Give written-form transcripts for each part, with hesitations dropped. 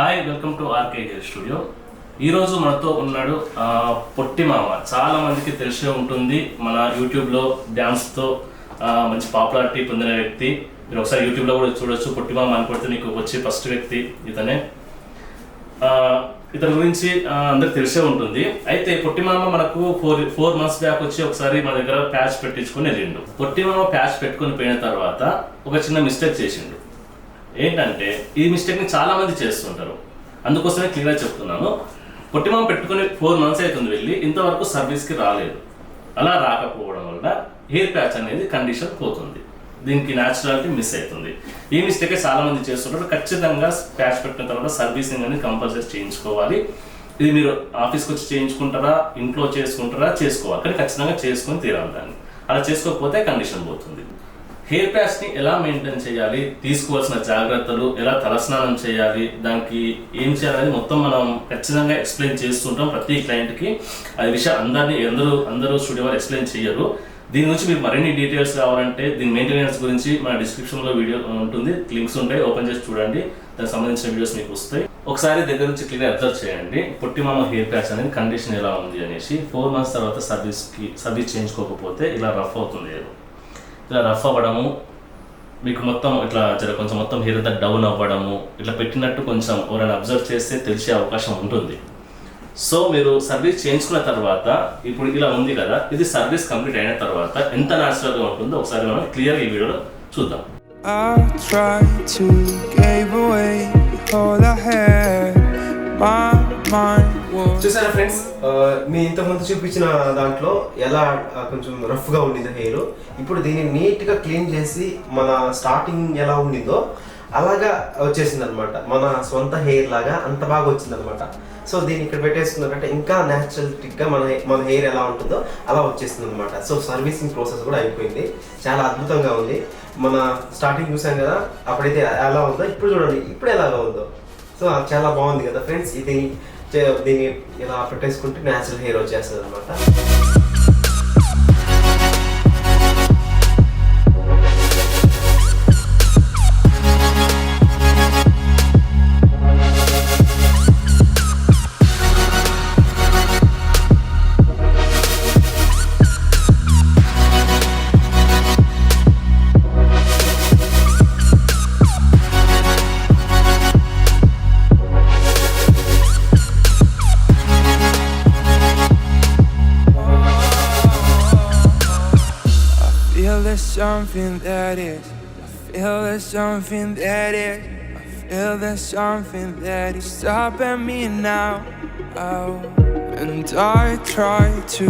Hi, welcome to RK hair studio. ఈరోజు మనతో ఉన్నాడు పొట్టి మామ. చాలా మందికి తెలిసే ఉంటుంది, మన యూట్యూబ్లో డ్యాన్స్తో మంచి పాపులారిటీ పొందిన వ్యక్తి. మీరు ఒకసారి యూట్యూబ్లో కూడా చూడొచ్చు, పొట్టి మామ అని కొడితే నీకు వచ్చే ఫస్ట్ వ్యక్తి ఇతనే. ఇతని గురించి అందరికి తెలిసే ఉంటుంది. అయితే పొట్టి మామ మనకు ఫోర్ మంత్స్ బ్యాక్ వచ్చి ఒకసారి మన దగ్గర ప్యాచ్ పెట్టించుకొని వెళ్ళిండు. పొట్టి మామ ప్యాచ్ పెట్టుకొని పోయిన తర్వాత ఒక చిన్న మిస్టేక్ చేసిండు. ఏంటంటే ఈ మిస్టేక్ని చాలా మంది చేస్తుంటారు, అందుకోసమే క్లియర్గా చెప్తున్నాను. పొట్టిమామ పెట్టుకుని 4 months అవుతుంది వెళ్ళి, ఇంతవరకు సర్వీస్కి రాలేదు. అలా రాకపోవడం వల్ల హెయిర్ ప్యాచ్ అనేది కండిషన్ పోతుంది, దీనికి న్యాచురాలిటీ మిస్ అవుతుంది. ఈ మిస్టేకే చాలా మంది చేస్తుంటారు. ఖచ్చితంగా ప్యాచ్ పెట్టిన తర్వాత సర్వీసింగ్ అనేది కంపల్సరీ చేయించుకోవాలి. ఇది మీరు ఆఫీస్కి వచ్చి చేయించుకుంటారా, ఇంట్లో చేసుకుంటారా, చేసుకోవాలి, కానీ ఖచ్చితంగా చేసుకొని తీరాలి దాన్ని. అలా చేసుకోకపోతే కండిషన్ పోతుంది. హెయిర్ ప్యాచ్ని ఎలా మెయింటైన్ చేయాలి, తీసుకోవాల్సిన జాగ్రత్తలు, ఎలా తలస్నానం చేయాలి, దానికి ఏం చేయాలని మొత్తం మనం ఖచ్చితంగా ఎక్స్ప్లెయిన్ చేస్తుంటాం ప్రతి క్లయింట్కి. అది విషయం అందరూ స్టూడియో వారు ఎక్స్ప్లెయిన్ చేయరు. దీని గురించి మీరు మరిన్ని డీటెయిల్స్ కావాలంటే దీని మెయింటెనెన్స్ గురించి మన డిస్క్రిప్షన్లో వీడియో ఉంటుంది, లింక్స్ ఉంటాయి, ఓపెన్ చేసి చూడండి, దానికి సంబంధించిన వీడియోస్ మీకు వస్తాయి. ఒకసారి దగ్గర నుంచి క్లియర్ అబ్జర్వ్ చేయండి పొట్టి మామ హెయిర్ ప్యాచ్ అనేది కండిషన్ ఎలా ఉంది అనేసి. 4 months తర్వాత సర్వీస్ చేయించుకోకపోతే ఇలా రఫ్ అవుతుంది. ఇలా రఫ్ అవ్వడము, మీకు మొత్తం ఇట్లా కొంచెం మొత్తం హెయిర్ అంతా డౌన్ అవ్వడము, ఇట్లా పెట్టినట్టు కొంచెం ఎవరైనా అబ్జర్వ్ చేస్తే తెలిసే అవకాశం ఉంటుంది. సో మీరు సర్వీస్ చేయించుకున్న తర్వాత ఇప్పుడు ఇలా ఉంది కదా, ఇది సర్వీస్ కంప్లీట్ అయిన తర్వాత ఎంత న్యాచురల్గా ఉంటుందో ఒకసారి మనం క్లియర్గా ఈ వీడియోలో చూద్దాం. చూసారా ఫ్రెండ్స్, మీ ఇంతకుముందు చూపించిన దాంట్లో ఎలా కొంచెం రఫ్గా ఉండిందో హెయిర్, ఇప్పుడు దీన్ని నీట్గా క్లీన్ చేసి మన స్టార్టింగ్ ఎలా ఉండిందో అలాగా వచ్చేసింది అనమాట. మన సొంత హెయిర్ లాగా అంత బాగా వచ్చింది అనమాట. సో దీన్ని ఇక్కడ పెట్టేసుకున్నారంటే ఇంకా న్యాచురలిటీగా మన హెయిర్ ఎలా ఉంటుందో అలా వచ్చేస్తుంది అనమాట. సో సర్వీసింగ్ ప్రాసెస్ కూడా అయిపోయింది, చాలా అద్భుతంగా ఉంది. మన స్టార్టింగ్ చూసాం కదా, అప్పుడైతే ఎలా ఉందో ఇప్పుడు చూడండి ఇప్పుడు ఎలాగా ఉందో. సో చాలా బాగుంది కదా ఫ్రెండ్స్. దీన్ని ఇలా పెట్టేసుకుంటే న్యాచురల్ హెయిర్ వచ్చేస్తుంది అనమాట. There's something that is, I feel there's something that is, I feel there's something that is stopping me now. Oh, and I try to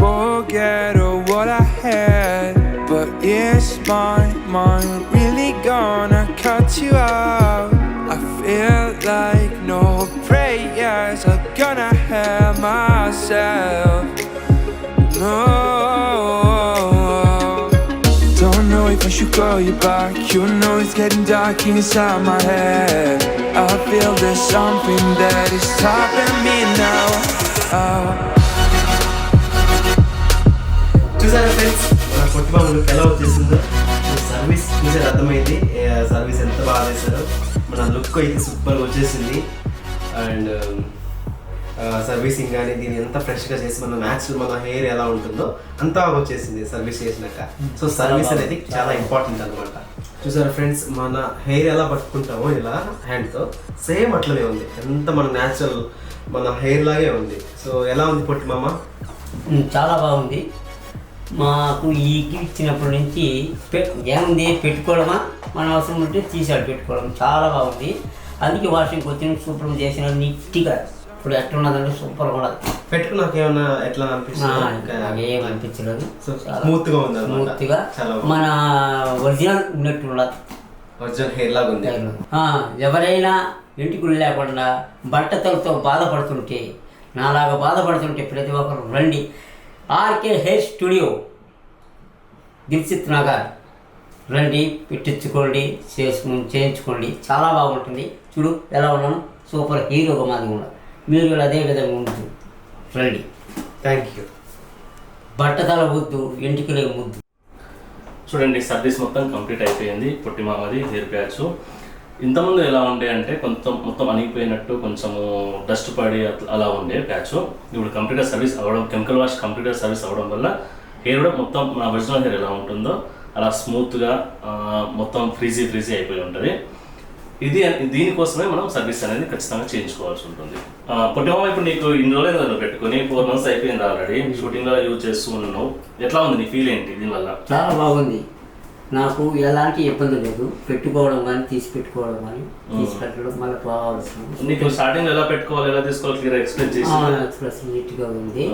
forget all what I had, but is my mind really gonna cut you out? I feel like no prayers are gonna help myself. No, don't know if I should call you back. You know it's getting dark inside my head. I feel there's something that is stopping me now. చూసారా friends, మన పొట్టి మామూలు ఎలా వచ్చేసిందో. Service చూసే అర్థమైంది, service ఎంత బాగా చేశారో. మన లుక్ అయితే సూపర్గా వచ్చేసింది. అండ్ సర్వీసింగ్ కానీ దీన్ని ఎంత ఫ్రెష్గా చేసి మన హెయిర్ ఎలా ఉంటుందో అంతా వచ్చేసింది సర్వీస్ చేసినాక. సో సర్వీస్ అనేది చాలా ఇంపార్టెంట్ అనమాట. చూసారా ఫ్రెండ్స్, మన హెయిర్ ఎలా పట్టుకుంటామో ఇలా హ్యాండ్తో సేమ్ అట్లనే ఉంది, ఎంత మన న్యాచురల్ మన హెయిర్ లాగే ఉంది. సో ఎలా ఉంది పొట్టి మామ? చాలా బాగుంది. మాకు ఈ గిఫ్ట్ ఇచ్చినప్పటి నుంచి ఏముంది పెట్టుకోవడమా, మన అవసరం ఉంటే తీసాడు పెట్టుకోవడం, చాలా బాగుంది. అందుకే వాషింగ్ వచ్చిన సూపర్ చేసిన నీట్గా. ఇప్పుడు ఎట్లా ఉన్నదంటే సూపర్ ఉన్నది. పెట్టుకున్నాక ఏమన్నా ఎట్లా అనిపిస్తుంది? ఏమనిపించలేదు, స్మూత్గా ఉంది, స్మూత్గా మన ఒరిజినల్ ఉన్నట్టు ఉన్నది, ఒరిజినల్ హెయిర్ లాగా ఉంది. ఎవరైనా ఎంటికలు లేకుండా బట్టతలతో బాధపడుతుంటే, నాలాగా బాధపడుతుంటే ప్రతి ఒక్కరు రండి ఆర్కే హెయిర్ స్టూడియో, దిల్సిత్ నగర్ రండి, పెట్టించుకోండి, చేయించుకోండి, చాలా బాగుంటుంది. చూడు ఎలా ఉన్నాను, సూపర్ హీరోగా మాది కూడా, మీరు కూడా అదే విధంగా ఉంటుంది. రండి, థ్యాంక్ యూ. బట్టతల వద్దు, ఎంటికలే ముద్దు. చూడండి, సర్వీస్ మొత్తం కంప్లీట్ అయిపోయింది పొట్టి మామది హెయిర్ ప్యాచ్. ఇంతకుముందు ఎలా ఉండే అంటే మొత్తం అణిగిపోయినట్టు కొంచెము డస్ట్ పడి అలా ఉండే ప్యాచ్. ఇప్పుడు కంప్లీట్గా సర్వీస్ అవ్వడం, కెమికల్ వాష్ కంప్లీట్గా సర్వీస్ అవ్వడం వల్ల హెయిర్ కూడా మొత్తం మన ఒరిజినల్ హెయిర్ ఎలా ఉంటుందో అలా స్మూత్గా మొత్తం ఫ్రీజీ అయిపోయి ఉంటుంది. దీనికోసమే మనం సర్వీస్ అనేది ఖచ్చితంగా చేయించుకోవాల్సి ఉంటుంది. పొట్టిమామ ఇప్పుడు నీకు ఇన్ని రోజులు పెట్టుకుని 4 months అయిపోయింది ఆల్రెడీ, షూటింగ్లో యూజ్ చేస్తూ ఉన్నావు. ఎట్లా ఉంది నీ ఫీల్ ఏంటి దీనివల్ల? చాలా బాగుంది, నాకు ఎలాంటి ఇబ్బంది లేదు. పెట్టుకోవడం కానీ తీసి పెట్టుకోవడం కానీ తీసి పెట్టడం మళ్ళీ కావాల్సిన. నీకు స్టార్టింగ్ ఎలా పెట్టుకోవాలి ఎలా తీసుకోవాలి క్లియర్ ఎక్స్ప్లెయిన్ చేసి ఎక్స్ప్రెస్ నీట్గా ఉంది.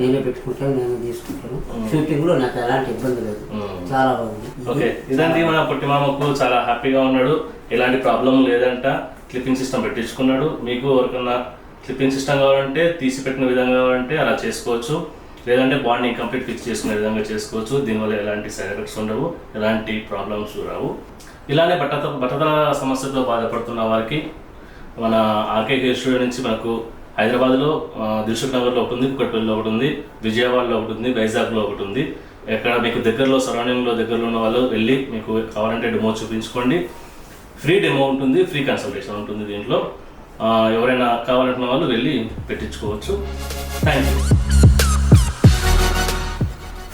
నేనే పెట్టుకుంటాను, నేనే తీసుకుంటాను. షూటింగ్లో నాకు ఎలాంటి ఇబ్బంది లేదు, చాలా బాగుంది. ఓకే, ఇదండి మన పొట్టిమామకు చాలా హ్యాపీగా ఉన్నాడు, ఎలాంటి ప్రాబ్లం లేదంట. క్లిప్పింగ్ సిస్టమ్ పెట్టించుకున్నాడు. మీకు ఎవరికన్నా క్లిప్పింగ్ సిస్టమ్ కావాలంటే తీసి పెట్టిన విధంగా కావాలంటే అలా చేసుకోవచ్చు, లేదంటే బాడీని కంప్లీట్ ఫిక్స్ చేసుకునే విధంగా చేసుకోవచ్చు. దీనివల్ల ఎలాంటి సైడ్ ఎఫెక్ట్స్ ఉండవు, ఎలాంటి ప్రాబ్లమ్స్ రావు. ఇలానే బట్టతల సమస్యతో బాధపడుతున్న వారికి మన ఆర్కే హెయిర్ స్టూడియో నుంచి మనకు హైదరాబాద్లో దిల్సుఖ్ నగర్లో ఒకటి ఉంది, కుకట్పల్లిలో ఒకటి ఉంది, విజయవాడలో ఒకటి ఉంది, వైజాగ్లో ఒకటి ఉంది. ఎక్కడ మీకు దగ్గరలో సరౌండింగ్లో దగ్గరలో ఉన్న వాళ్ళు వెళ్ళి మీకు కావాలంటే డెమో చూపించుకోండి. ఫ్రీ డెమో ఉంటుంది, ఫ్రీ కన్సల్టేషన్ ఉంటుంది దీంట్లో. ఎవరైనా కావాలంటున్న వాళ్ళు వెళ్ళి పెట్టించుకోవచ్చు. Thank you.